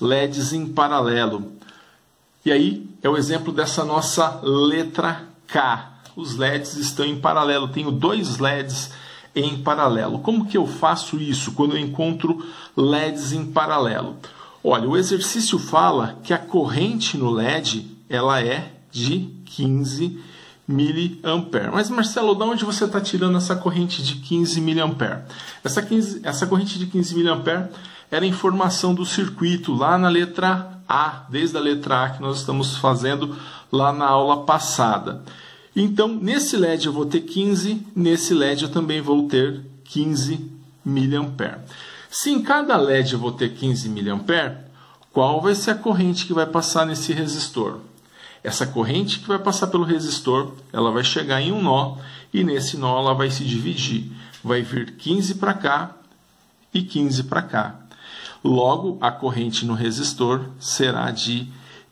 LEDs em paralelo. E aí é o exemplo dessa nossa letra K. Os LEDs estão em paralelo. Tenho dois LEDs em paralelo. Como que eu faço isso quando eu encontro LEDs em paralelo? Olha, o exercício fala que a corrente no LED ela é de 15 mA. Mas Marcelo, de onde você está tirando essa corrente de 15 mA? Essa corrente de 15 mA era informação do circuito lá na letra A, desde a letra A que nós estamos fazendo lá na aula passada. Então, nesse LED eu vou ter 15, nesse LED eu também vou ter 15 mA. Se em cada LED eu vou ter 15 mA, qual vai ser a corrente que vai passar nesse resistor? Essa corrente que vai passar pelo resistor, ela vai chegar em um nó, e nesse nó ela vai se dividir. Vai vir 15 para cá e 15 para cá. Logo, a corrente no resistor será de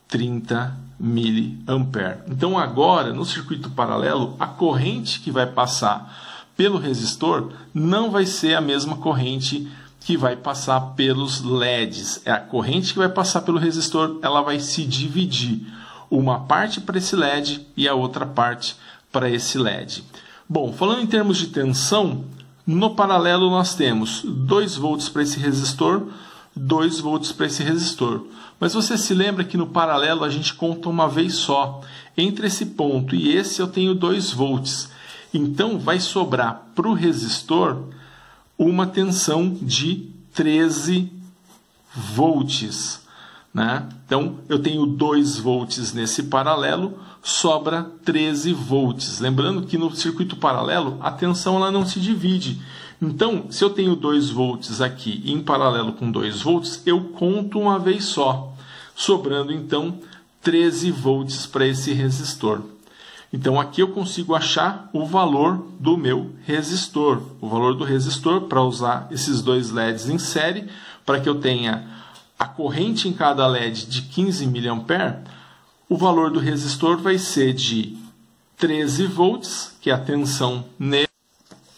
30 mA. Então, agora, no circuito paralelo, a corrente que vai passar pelo resistor não vai ser a mesma corrente que vai passar pelos LEDs. É a corrente que vai passar pelo resistor, ela vai se dividir. Uma parte para esse LED e a outra parte para esse LED. Bom, falando em termos de tensão, no paralelo nós temos 2 volts para esse resistor, 2 volts para esse resistor. Mas você se lembra que no paralelo a gente conta uma vez só. Entre esse ponto e esse eu tenho 2 volts. Então vai sobrar para o resistor uma tensão de 13 volts. Né? Então eu tenho 2 volts nesse paralelo, sobra 13 volts. Lembrando que no circuito paralelo a tensão ela não se divide. Então, se eu tenho 2 volts aqui em paralelo com 2 volts, eu conto uma vez só, sobrando então 13 volts para esse resistor. Então aqui eu consigo achar o valor do meu resistor, o valor do resistor para usar esses 2 LEDs em série, para que eu tenha a corrente em cada LED de 15 mA, o valor do resistor vai ser de 13 volts, que é a tensão nele,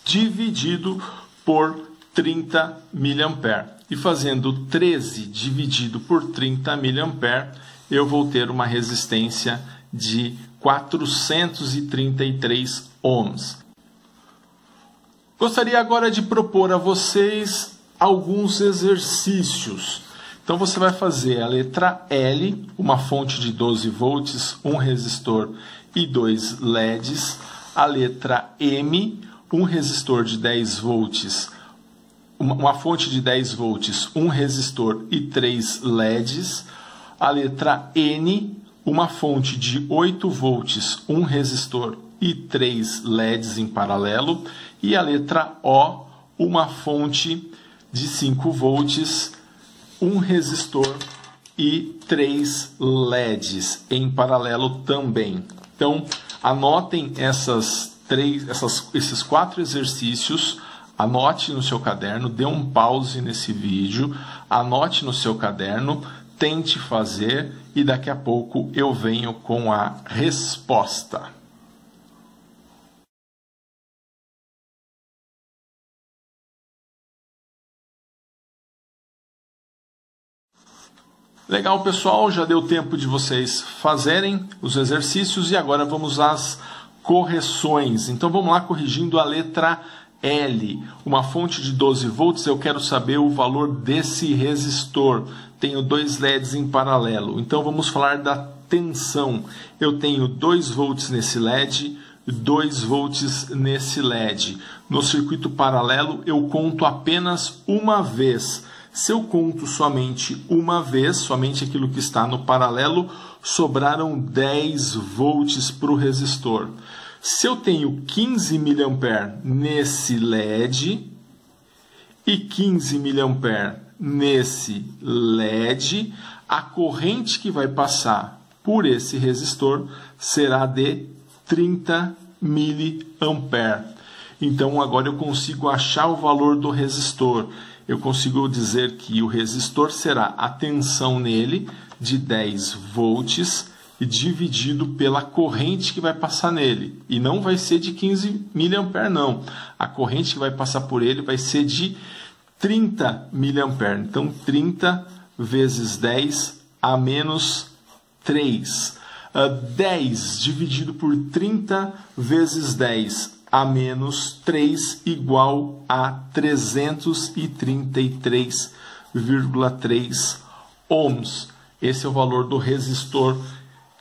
dividido por 30 mA. E fazendo 13 dividido por 30 mA, eu vou ter uma resistência de 433 ohms. Gostaria agora de propor a vocês alguns exercícios. Então você vai fazer a letra L, uma fonte de 12 volts, um resistor e 2 LEDs. A letra M, um resistor de 10 volts, uma fonte de 10 volts, um resistor e 3 LEDs. A letra N, uma fonte de 8 volts, um resistor e 3 LEDs em paralelo. E a letra O, uma fonte de 5 volts, um resistor e 3 LEDs em paralelo também. Então, anotem esses 4 exercícios, anote no seu caderno, dê um pause nesse vídeo, anote no seu caderno, tente fazer e daqui a pouco eu venho com a resposta. Legal, pessoal, já deu tempo de vocês fazerem os exercícios e agora vamos às correções. Então vamos lá, corrigindo a letra L. Uma fonte de 12 volts, eu quero saber o valor desse resistor. Tenho 2 LEDs em paralelo. Então vamos falar da tensão. Eu tenho 2 volts nesse LED, 2 volts nesse LED. No circuito paralelo eu conto apenas uma vez. Se eu conto somente uma vez, somente aquilo que está no paralelo, sobraram 10 volts para o resistor. Se eu tenho 15 mA nesse LED e 15 mA nesse LED, a corrente que vai passar por esse resistor será de 30 mA. Então agora eu consigo achar o valor do resistor. Eu consigo dizer que o resistor será a tensão nele de 10 volts dividido pela corrente que vai passar nele. E não vai ser de 15 mA, não. A corrente que vai passar por ele vai ser de 30 mA. Então, 30 vezes 10 a menos 3. 10 dividido por 30 vezes 10 a menos 3 igual a 333,3 ohms. Esse é o valor do resistor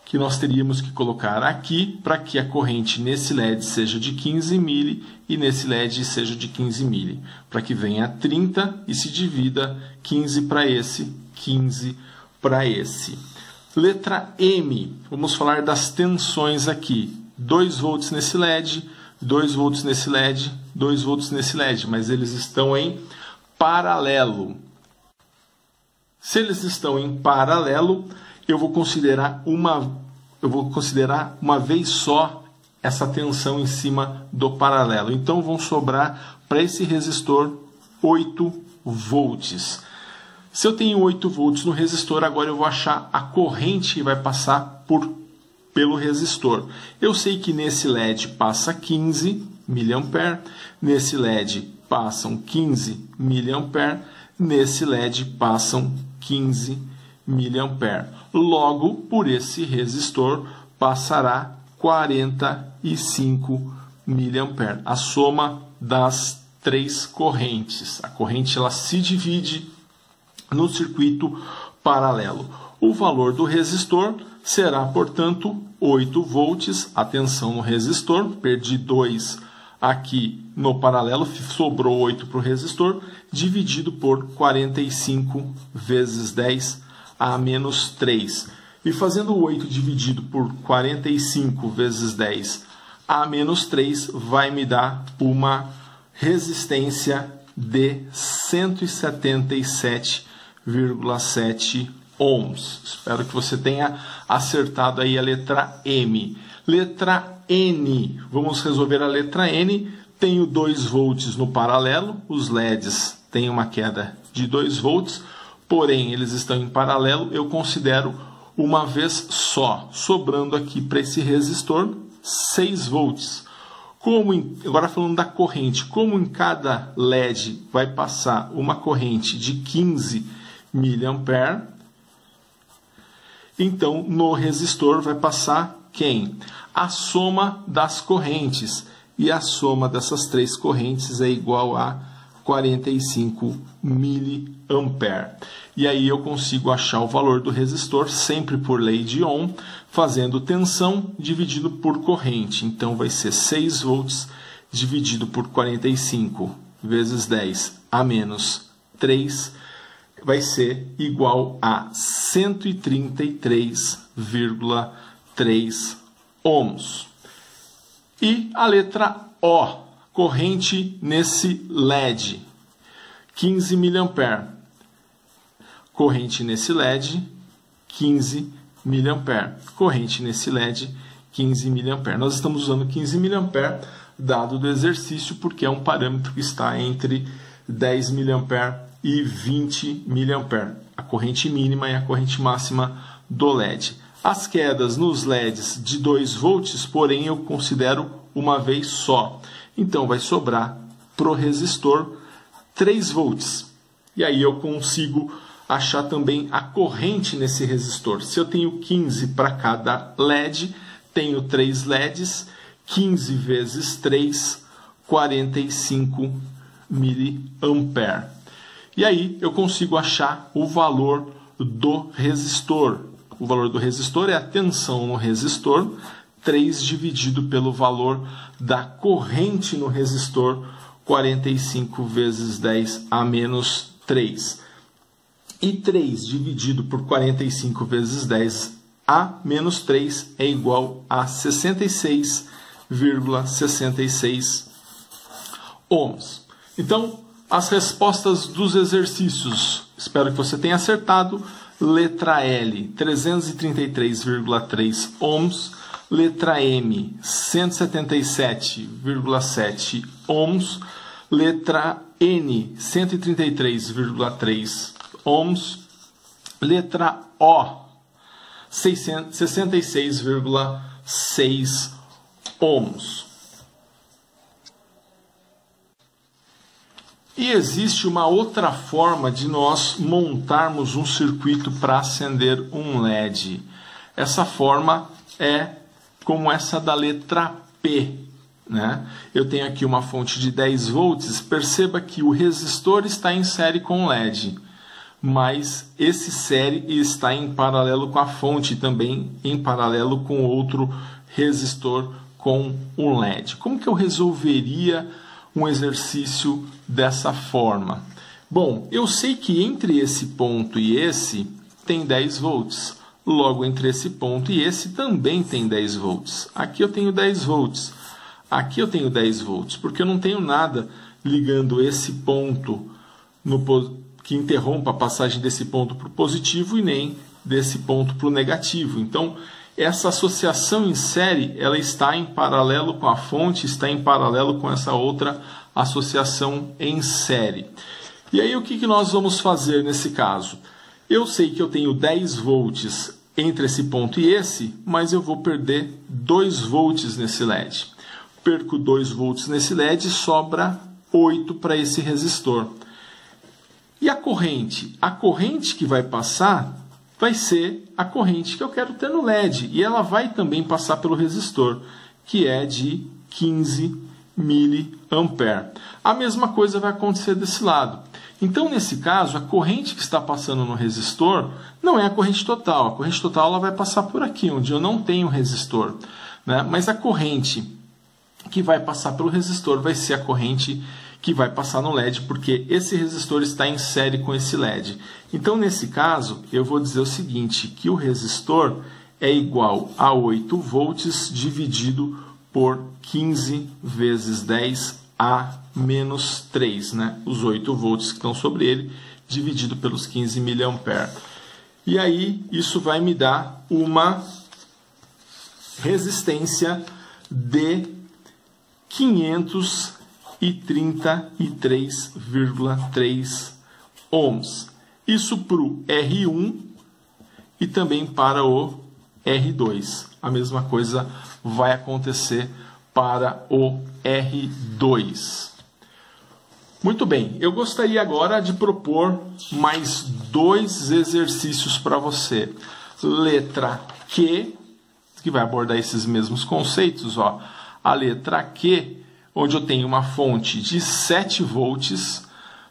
que nós teríamos que colocar aqui para que a corrente nesse LED seja de 15 mili e nesse LED seja de 15 mili. Para que venha 30 e se divida 15 para esse, 15 para esse. Letra M, vamos falar das tensões aqui. 2 volts nesse LED, 2 volts nesse LED, 2 volts nesse LED, mas eles estão em paralelo. Se eles estão em paralelo, eu vou considerar uma vez só essa tensão em cima do paralelo. Então vão sobrar para esse resistor 8 volts. Se eu tenho 8 volts no resistor, agora eu vou achar a corrente que vai passar pelo resistor. Eu sei que nesse LED passa 15 mA, nesse LED passam 15 mA, nesse LED passam 15 mA. Logo, por esse resistor passará 45 mA. A soma das 3 correntes. A corrente ela se divide no circuito paralelo. O valor do resistor será, portanto, 8 volts. Atenção no resistor, perdi 2 aqui no paralelo, sobrou 8 para o resistor, dividido por 45 vezes 10 a menos 3. E fazendo 8 dividido por 45 vezes 10 a menos 3, vai me dar uma resistência de 177,7 ohms. Espero que você tenha acertado aí a letra M. Letra N. Vamos resolver a letra N. Tenho 2 volts no paralelo. Os LEDs têm uma queda de 2 volts. Porém, eles estão em paralelo. Eu considero uma vez só. Sobrando aqui para esse resistor 6 volts. Agora falando da corrente. Como em cada LED vai passar uma corrente de 15 mA, então no resistor vai passar quem? A soma das correntes. E a soma dessas 3 correntes é igual a 45 mA. E aí eu consigo achar o valor do resistor, sempre por lei de Ohm, fazendo tensão dividido por corrente. Então vai ser 6 volts dividido por 45 vezes 10 a menos 3, vai ser igual a 133,3 ohms. E a letra O, corrente nesse LED, 15 mA. Corrente nesse LED, 15 mA. Corrente nesse LED, 15 mA. Nós estamos usando 15 mA, dado do exercício, porque é um parâmetro que está entre 10 mA e 20 mA. A corrente mínima e a corrente máxima do LED. As quedas nos LEDs de 2 volts, porém, eu considero uma vez só. Então, vai sobrar para o resistor 3 volts. E aí eu consigo achar também a corrente nesse resistor. Se eu tenho 15 para cada LED, tenho 3 LEDs, 15 vezes 3, 45 mA. E aí eu consigo achar o valor do resistor. O valor do resistor é a tensão no resistor, 3 dividido pelo valor da corrente no resistor, 45 vezes 10 a menos 3. E 3 dividido por 45 vezes 10 a menos 3 é igual a 66,66 ohms. Então, as respostas dos exercícios. Espero que você tenha acertado. Letra L, 333,3 ohms. Letra M, 177,7 ohms. Letra N, 133,3 ohms. Letra O, 66,6 ohms. E existe uma outra forma de nós montarmos um circuito para acender um LED. Essa forma é como essa da letra P, né? Eu tenho aqui uma fonte de 10 volts, perceba que o resistor está em série com o LED, mas esse série está em paralelo com a fonte, também em paralelo com outro resistor com um LED. Como que eu resolveria um exercício dessa forma? Bom, eu sei que entre esse ponto e esse tem 10 volts. Logo, entre esse ponto e esse também tem 10 volts. Aqui eu tenho 10 volts. Aqui eu tenho 10 volts, porque eu não tenho nada ligando esse ponto que interrompa a passagem desse ponto para o positivo e nem desse ponto para o negativo. Então, essa associação em série, ela está em paralelo com a fonte, está em paralelo com essa outra associação em série. E aí o que nós vamos fazer nesse caso? Eu sei que eu tenho 10 volts entre esse ponto e esse, mas eu vou perder 2 volts nesse LED. Perco 2 volts nesse LED e sobra 8 para esse resistor. E a corrente? A corrente que vai passar vai ser a corrente que eu quero ter no LED. E ela vai também passar pelo resistor, que é de 15 mA. A mesma coisa vai acontecer desse lado. Então, nesse caso, a corrente que está passando no resistor não é a corrente total. A corrente total ela vai passar por aqui, onde eu não tenho resistor, né? Mas a corrente que vai passar pelo resistor vai ser a corrente que vai passar no LED, porque esse resistor está em série com esse LED. Então, nesse caso, eu vou dizer o seguinte, que o resistor é igual a 8 volts dividido por 15 vezes 10 a menos 3, né? Os 8 volts que estão sobre ele, dividido pelos 15 mA. E aí, isso vai me dar uma resistência de 533,3 ohms. Isso para o R1 e também para o R2. A mesma coisa vai acontecer para o R2. Muito bem, eu gostaria agora de propor mais 2 exercícios para você. Letra Q, que vai abordar esses mesmos conceitos, ó. A letra Q, onde eu tenho uma fonte de 7 volts,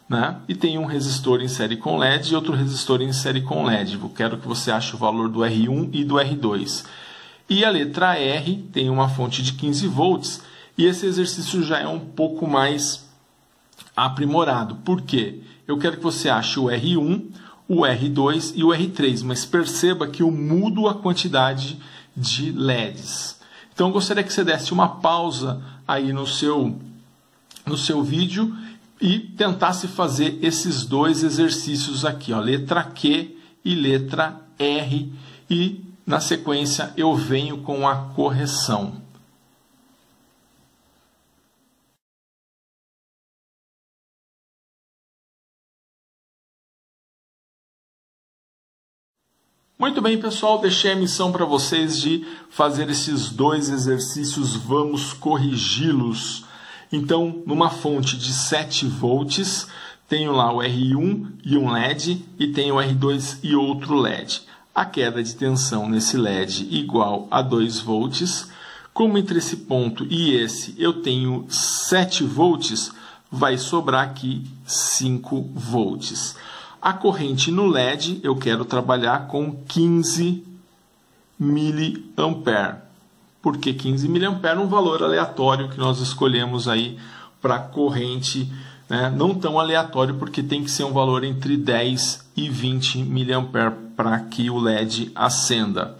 né? E tenho um resistor em série com LED e outro resistor em série com LED. Eu quero que você ache o valor do R1 e do R2. E a letra R tem uma fonte de 15 volts e esse exercício já é um pouco mais aprimorado. Por quê? Eu quero que você ache o R1, o R2 e o R3, mas perceba que eu mudo a quantidade de LEDs. Então eu gostaria que você desse uma pausa aí no seu vídeo e tentasse fazer esses 2 exercícios aqui, ó, letra Q e letra R, e na sequência eu venho com a correção. Muito bem, pessoal, deixei a missão para vocês de fazer esses 2 exercícios, vamos corrigi-los. Então, numa fonte de 7 volts, tenho lá o R1 e um LED, e tenho o R2 e outro LED. A queda de tensão nesse LED igual a 2 volts. Como entre esse ponto e esse eu tenho 7 volts, vai sobrar aqui 5 volts. A corrente no LED eu quero trabalhar com 15 mA. Por que 15 mA? É um valor aleatório que nós escolhemos aí para corrente, né? Não tão aleatório, porque tem que ser um valor entre 10 e 20 mA para que o LED acenda.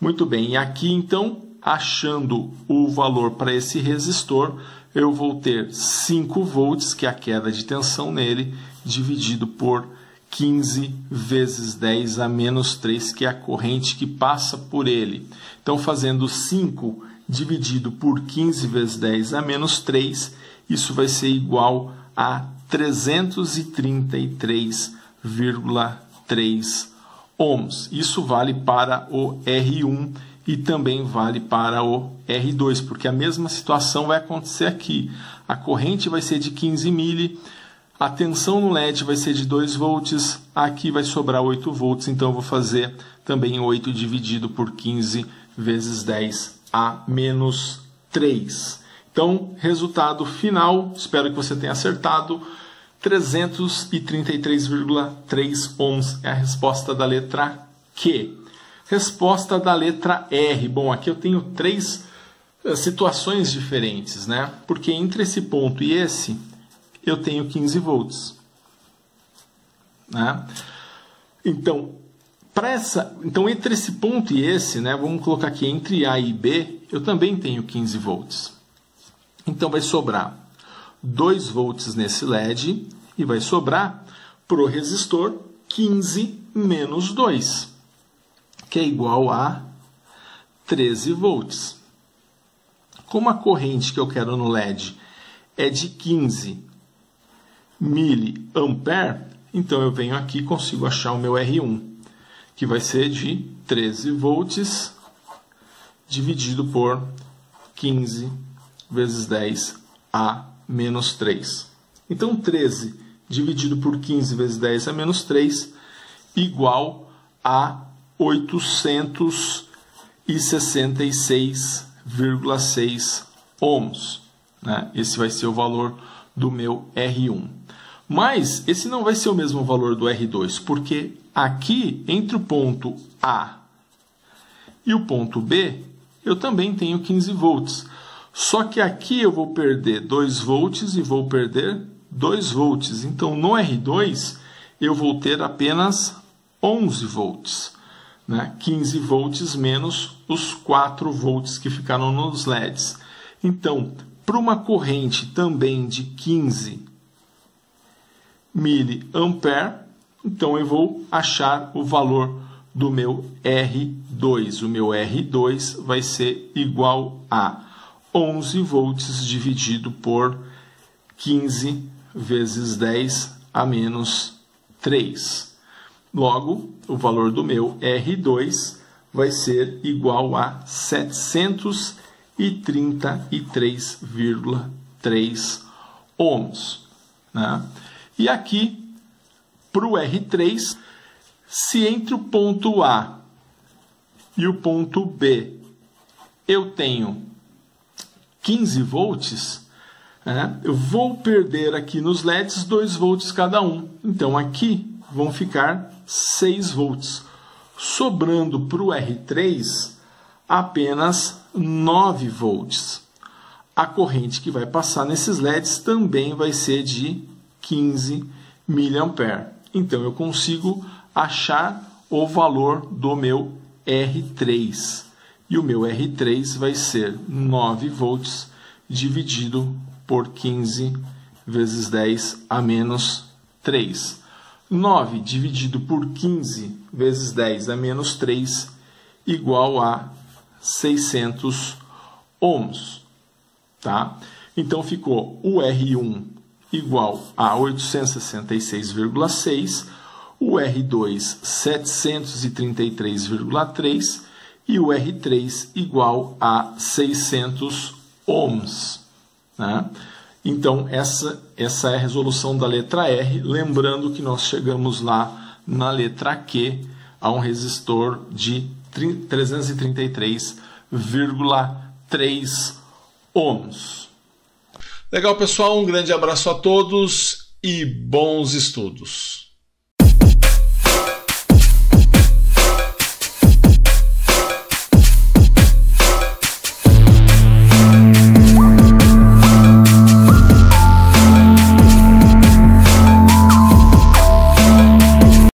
Muito bem, e aqui então, achando o valor para esse resistor, eu vou ter 5 volts, que é a queda de tensão nele, dividido por 15 vezes 10 a menos 3, que é a corrente que passa por ele. Então, fazendo 5 dividido por 15 vezes 10 a menos 3, isso vai ser igual a 333,3 ohms. Isso vale para o R1 e também vale para o R2, porque a mesma situação vai acontecer aqui. A corrente vai ser de 15 mili, A tensão no LED vai ser de 2 volts, aqui vai sobrar 8 volts, então eu vou fazer também 8 dividido por 15 vezes 10 a menos 3. Então, resultado final, espero que você tenha acertado, 333,3 ohms é a resposta da letra Q. Resposta da letra R. Bom, aqui eu tenho 3 situações diferentes, né? Porque entre esse ponto e esse, eu tenho 15 volts. Né? Então, entre esse ponto e esse, né, vamos colocar aqui entre A e B, eu também tenho 15 volts. Então, vai sobrar 2 volts nesse LED e vai sobrar para o resistor 15 menos 2, que é igual a 13 volts. Como a corrente que eu quero no LED é de 15 miliampere, então eu venho aqui e consigo achar o meu R1, que vai ser de 13 volts dividido por 15 vezes 10 a menos 3. Então, 13 dividido por 15 vezes 10 a menos 3 igual a 866,6 ohms. Né? Esse vai ser o valor do meu R1. Mas esse não vai ser o mesmo valor do R2, porque aqui, entre o ponto A e o ponto B, eu também tenho 15 volts. Só que aqui eu vou perder 2 volts e vou perder 2 volts. Então, no R2, eu vou ter apenas 11 volts. Né? 15 volts menos os 4 volts que ficaram nos LEDs. Então, para uma corrente também de 15 miliampere, então eu vou achar o valor do meu R2. O meu R2 vai ser igual a 11 volts dividido por 15 vezes 10 a menos 3. Logo, o valor do meu R2 vai ser igual a 733,3 ohms. Né? E aqui, para o R3, se entre o ponto A e o ponto B eu tenho 15 volts, né, eu vou perder aqui nos LEDs 2 volts cada um. Então, aqui vão ficar 6 volts. Sobrando para o R3 apenas 9 volts. A corrente que vai passar nesses LEDs também vai ser de 15 miliampere. Então, eu consigo achar o valor do meu R3. E o meu R3 vai ser 9 volts dividido por 15 vezes 10 a menos 3. 9 dividido por 15 vezes 10 a menos 3 igual a 600 ohms. Tá? Então, ficou o R1 igual a 866,6, o R2 733,3 e o R3 igual a 600 ohms. Né? Então, essa é a resolução da letra R, lembrando que nós chegamos lá na letra Q a um resistor de 333,3 ohms. Legal, pessoal, um grande abraço a todos e bons estudos.